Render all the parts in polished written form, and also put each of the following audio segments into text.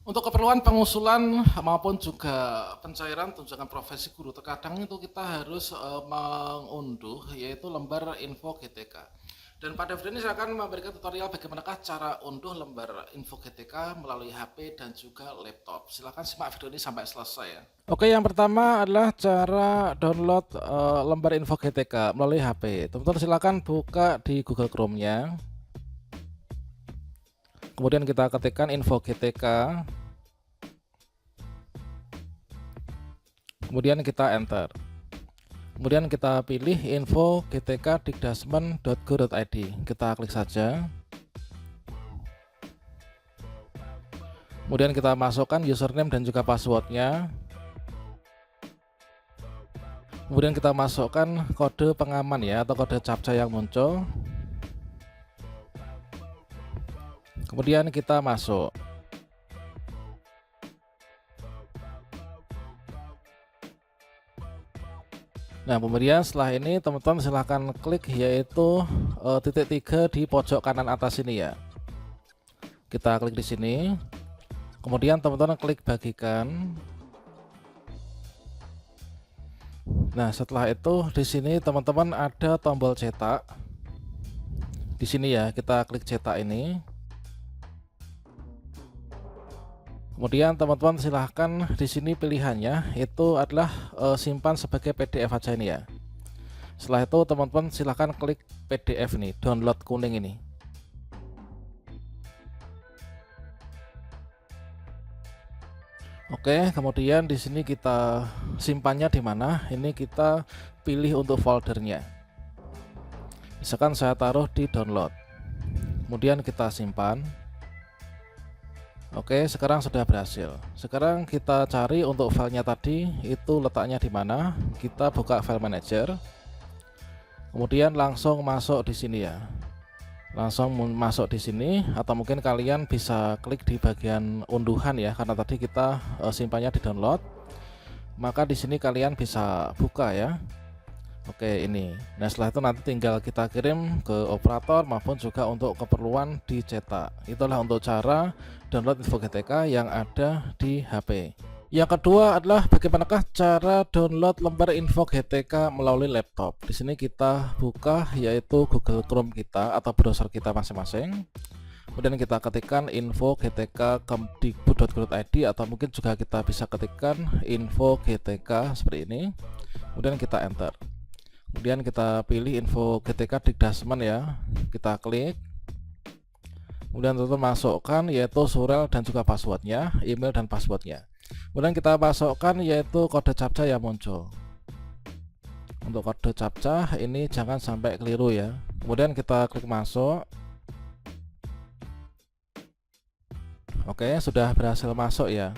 Untuk keperluan pengusulan maupun juga pencairan tunjangan profesi guru, terkadang itu kita harus mengunduh yaitu lembar info GTK. Dan pada video ini saya akan memberikan tutorial bagaimanakah cara unduh lembar info GTK melalui HP dan juga laptop. Silahkan simak video ini sampai selesai ya. Oke, yang pertama adalah cara download lembar info GTK melalui HP. Teman-teman silakan buka di Google Chrome-nya. Kemudian kita ketikkan info GTK. Kemudian kita enter. Kemudian kita pilih info gtk.dikdasmen.go.id. Kita klik saja. Kemudian kita masukkan username dan juga passwordnya. Kemudian kita masukkan kode pengaman ya, atau kode captcha yang muncul. Kemudian kita masuk. Nah, kemudian setelah ini teman-teman silahkan klik yaitu titik 3 di pojok kanan atas ini ya. Kita klik di sini. Kemudian teman-teman klik bagikan. Nah, setelah itu di sini teman-teman ada tombol cetak. Di sini ya, kita klik cetak ini. Kemudian teman-teman silahkan di sini pilihannya itu adalah simpan sebagai PDF aja ini ya. Setelah itu teman-teman silahkan klik PDF nih, download kuning ini. Oke, kemudian di sini kita simpannya di mana? Ini kita pilih untuk foldernya. Misalkan saya taruh di download. Kemudian kita simpan. Oke, sekarang sudah berhasil. Sekarang kita cari untuk filenya tadi itu letaknya di mana. Kita buka file manager. Kemudian langsung masuk di sini ya. Langsung masuk di sini atau mungkin kalian bisa klik di bagian unduhan ya, karena tadi kita simpannya di download. Maka di sini kalian bisa buka ya. Oke, ini. Nah, setelah itu nanti tinggal kita kirim ke operator maupun juga untuk keperluan dicetak. Itulah untuk cara download info GTK yang ada di HP. Yang kedua adalah bagaimanakah cara download lembar info GTK melalui laptop. Di sini kita buka yaitu Google Chrome kita atau browser kita masing-masing. Kemudian kita ketikkan info gtk.kemdikbud.go.id atau mungkin juga kita bisa ketikkan info GTK seperti ini. Kemudian kita enter. Kemudian kita pilih info GTK Dikdasmen ya, kita klik. Kemudian tentu masukkan yaitu surel dan juga passwordnya, email dan passwordnya. Kemudian kita masukkan yaitu kode captcha yang muncul. Untuk kode captcha ini jangan sampai keliru ya. Kemudian kita klik masuk. Oke, sudah berhasil masuk ya.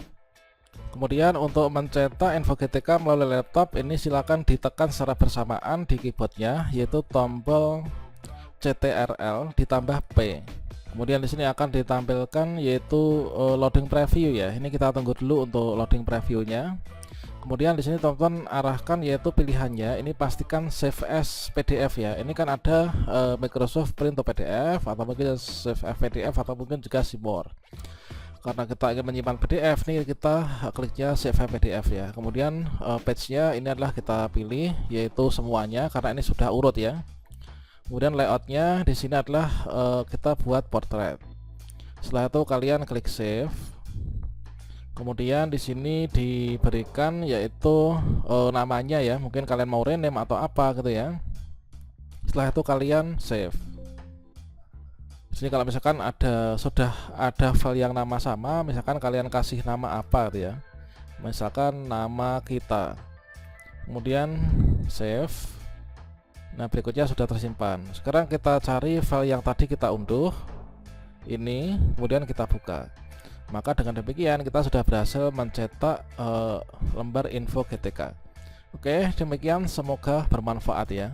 Kemudian untuk mencetak info GTK melalui laptop ini silakan ditekan secara bersamaan di keyboardnya yaitu tombol CTRL ditambah P. Kemudian di sini akan ditampilkan yaitu loading preview ya. Ini kita tunggu dulu untuk loading previewnya. Kemudian di sini teman-teman arahkan yaitu pilihannya ini pastikan save as PDF ya. Ini kan ada Microsoft Print to PDF atau mungkin save as PDF atau mungkin juga Seymour. Karena kita ingin menyimpan PDF nih, kita kliknya save as PDF ya. Kemudian page-nya ini adalah kita pilih yaitu semuanya karena ini sudah urut ya. Kemudian layoutnya di sini adalah kita buat portrait. Setelah itu kalian klik save. Kemudian di sini diberikan yaitu namanya ya, mungkin kalian mau rename atau apa gitu ya. Setelah itu kalian save. Di sini kalau misalkan sudah ada file yang nama sama, misalkan kalian kasih nama apa gitu ya. Misalkan nama kita. Kemudian save. Nah, berikutnya sudah tersimpan. Sekarang kita cari file yang tadi kita unduh. Ini, kemudian kita buka. Maka dengan demikian kita sudah berhasil mencetak lembar info GTK. Oke, demikian semoga bermanfaat ya.